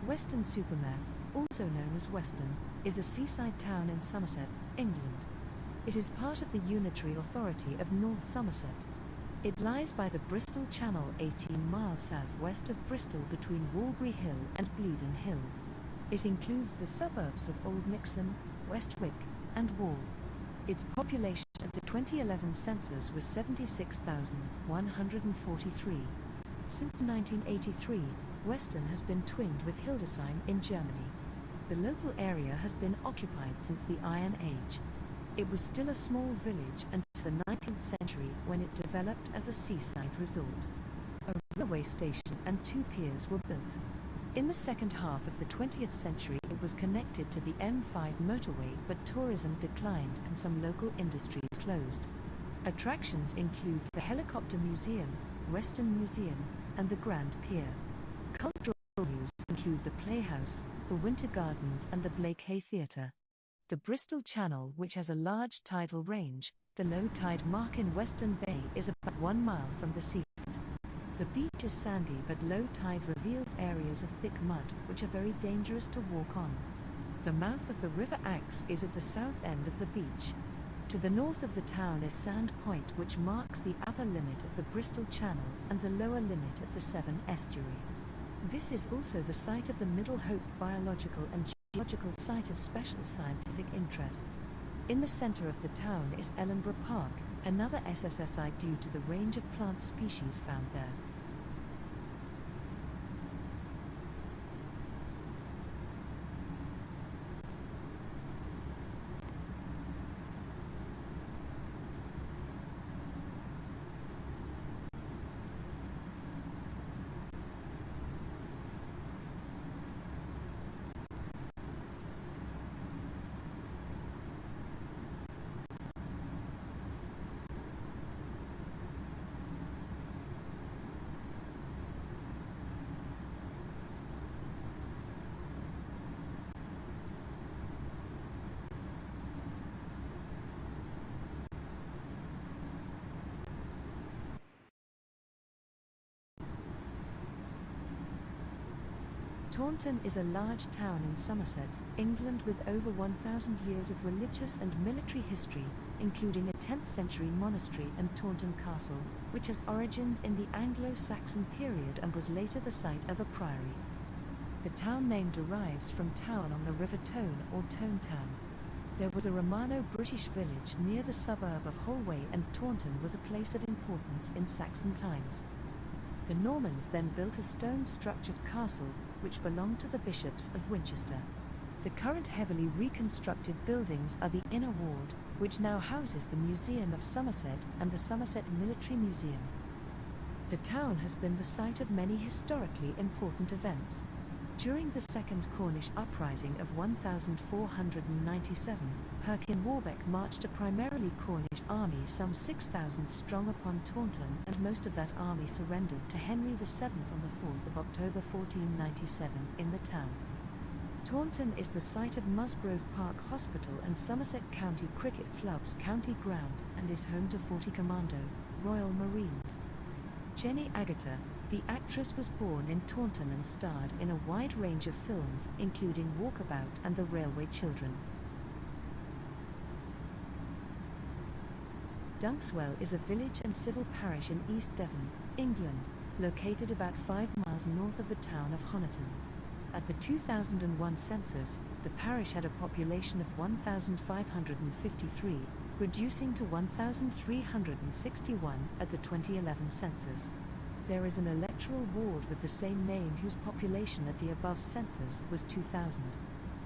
Weston-super-Mare, also known as Weston, is a seaside town in Somerset, England. It is part of the Unitary Authority of North Somerset. It lies by the Bristol Channel 18 miles south-west of Bristol between Walbury Hill and Playdon Hill. It includes the suburbs of Old Mixham, Westwick, and Wall. Its population at the 2011 census was 76,143. Since 1983, Weston has been twinned with Hildesheim in Germany. The local area has been occupied since the Iron Age. It was still a small village until the 19th century when it developed as a seaside resort. A railway station and 2 piers were built. In the second half of the 20th century it was connected to the M5 motorway, but tourism declined and some local industries closed. Attractions include the Helicopter Museum, Weston Museum, and the Grand Pier. Cultural venues include the Playhouse, the Winter Gardens and the Blake Hay Theatre. The Bristol Channel, which has a large tidal range, the low tide mark in Weston Bay is about 1 mile from the seafront. The beach is sandy, but low tide reveals areas of thick mud, which are very dangerous to walk on. The mouth of the River Axe is at the south end of the beach. To the north of the town is Sand Point, which marks the upper limit of the Bristol Channel and the lower limit of the Severn Estuary. This is also the site of the Middle Hope Biological and Geological Site of Special Scientific Interest. In the centre of the town is Ellenborough Park, another SSSI due to the range of plant species found there. Taunton is a large town in Somerset, England, with over 1,000 years of religious and military history, including a 10th century monastery and Taunton Castle, which has origins in the Anglo-Saxon period and was later the site of a priory. The town name derives from town on the River Tone or Tone Town. There was a Romano-British village near the suburb of Holway, and Taunton was a place of importance in Saxon times. The Normans then built a stone-structured castle, which belonged to the bishops of Winchester. The current heavily reconstructed buildings are the Inner Ward, which now houses the Museum of Somerset and the Somerset Military Museum. The town has been the site of many historically important events. During the Second Cornish Uprising of 1497, Perkin Warbeck marched a primarily Cornish army some 6,000 strong upon Taunton, and most of that army surrendered to Henry VII on the 4th of October 1497 in the town. Taunton is the site of Musgrove Park Hospital and Somerset County Cricket Club's county ground, and is home to 40 Commando, Royal Marines. Jenny Agutter, the actress, was born in Taunton and starred in a wide range of films, including Walkabout and The Railway Children. Dunkswell is a village and civil parish in East Devon, England, located about 5 miles north of the town of Honiton. At the 2001 census, the parish had a population of 1,553, reducing to 1,361 at the 2011 census. There is an electoral ward with the same name whose population at the above census was 2,000.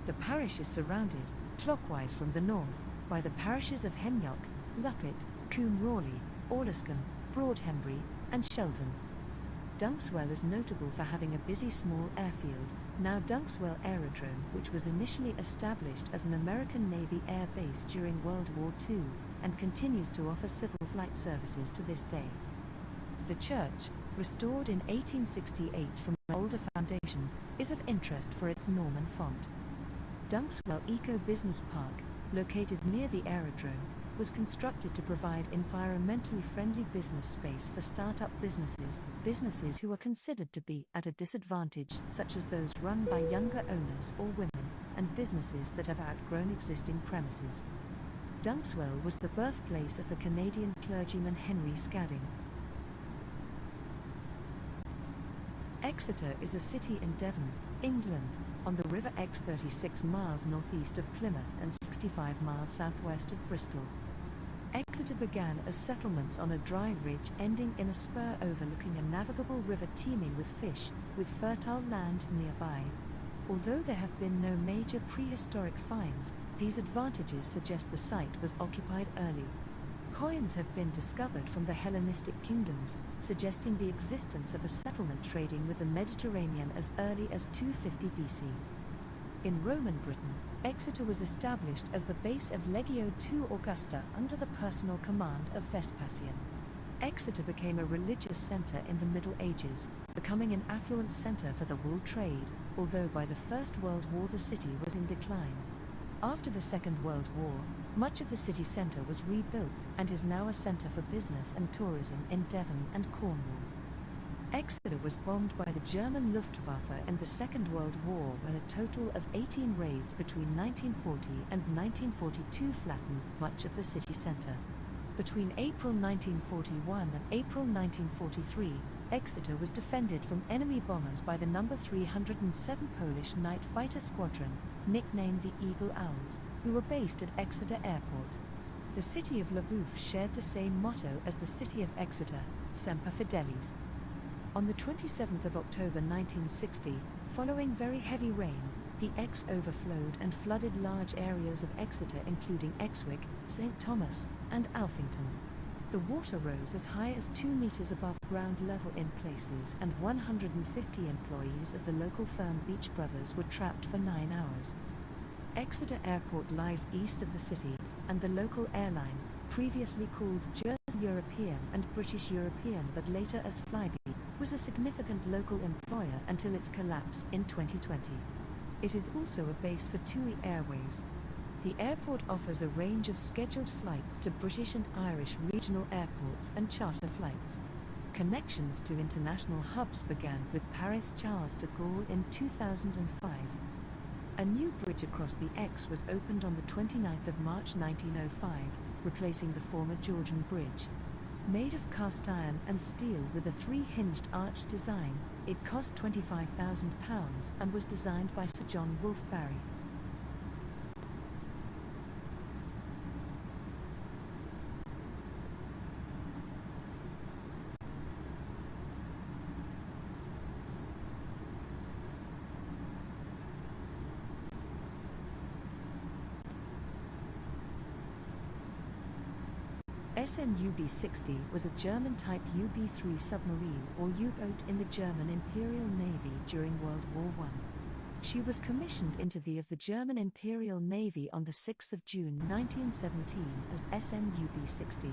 The parish is surrounded, clockwise from the north, by the parishes of Henyock, Luppet, Coombe Rawley, Orliscombe, Broadhembury, and Shelton. Dunkswell is notable for having a busy small airfield, now Dunkswell Aerodrome, which was initially established as an American Navy air base during World War II, and continues to offer civil flight services to this day. The church, restored in 1868 from an older foundation, is of interest for its Norman font. Dunkswell Eco Business Park, located near the aerodrome, was constructed to provide environmentally friendly business space for start-up businesses who are considered to be at a disadvantage, such as those run by younger owners or women, and businesses that have outgrown existing premises. Dunkswell was the birthplace of the Canadian clergyman Henry Scadding. Exeter is a city in Devon, England, on the River Exe 36 miles northeast of Plymouth and 65 miles southwest of Bristol. Exeter began as settlements on a dry ridge ending in a spur overlooking a navigable river teeming with fish, with fertile land nearby. Although there have been no major prehistoric finds, these advantages suggest the site was occupied early. Coins have been discovered from the Hellenistic kingdoms, suggesting the existence of a settlement trading with the Mediterranean as early as 250 BC. In Roman Britain, Exeter was established as the base of Legio II Augusta under the personal command of Vespasian. Exeter became a religious centre in the Middle Ages, becoming an affluent centre for the wool trade, although by the First World War the city was in decline. After the Second World War, much of the city centre was rebuilt and is now a centre for business and tourism in Devon and Cornwall. Exeter was bombed by the German Luftwaffe in the Second World War when a total of 18 raids between 1940 and 1942 flattened much of the city centre. Between April 1941 and April 1943, Exeter was defended from enemy bombers by the No. 307 Polish Night Fighter Squadron, nicknamed the Eagle Owls, who were based at Exeter Airport. The city of Lwów shared the same motto as the city of Exeter, Semper Fidelis. On the 27th of October 1960, following very heavy rain, the Exe overflowed and flooded large areas of Exeter including Exwick, St. Thomas, and Alphington. The water rose as high as 2 meters above ground level in places, and 150 employees of the local firm Beach Brothers were trapped for 9 hours. Exeter Airport lies east of the city, and the local airline, previously called Jersey European and British European but later as Flybe, was a significant local employer until its collapse in 2020. It is also a base for TUI Airways. The airport offers a range of scheduled flights to British and Irish regional airports and charter flights. Connections to international hubs began with Paris Charles de Gaulle in 2005. A new bridge across the Exe was opened on the 29th of March 1905, replacing the former Georgian Bridge. Made of cast iron and steel with a 3-hinged arch design, it cost £25,000 and was designed by Sir John Wolfe Barry. SMUB-60 was a German-type UB-3 submarine or U-boat in the German Imperial Navy during World War I. She was commissioned into the German Imperial Navy on 6 June 1917 as SMUB-60.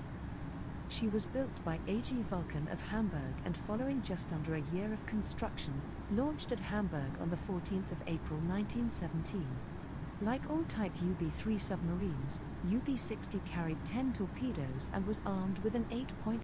She was built by AG Vulcan of Hamburg and following just under a year of construction, launched at Hamburg on 14 April 1917. Like all Type UB-3 submarines, UB-60 carried 10 torpedoes and was armed with an 8-point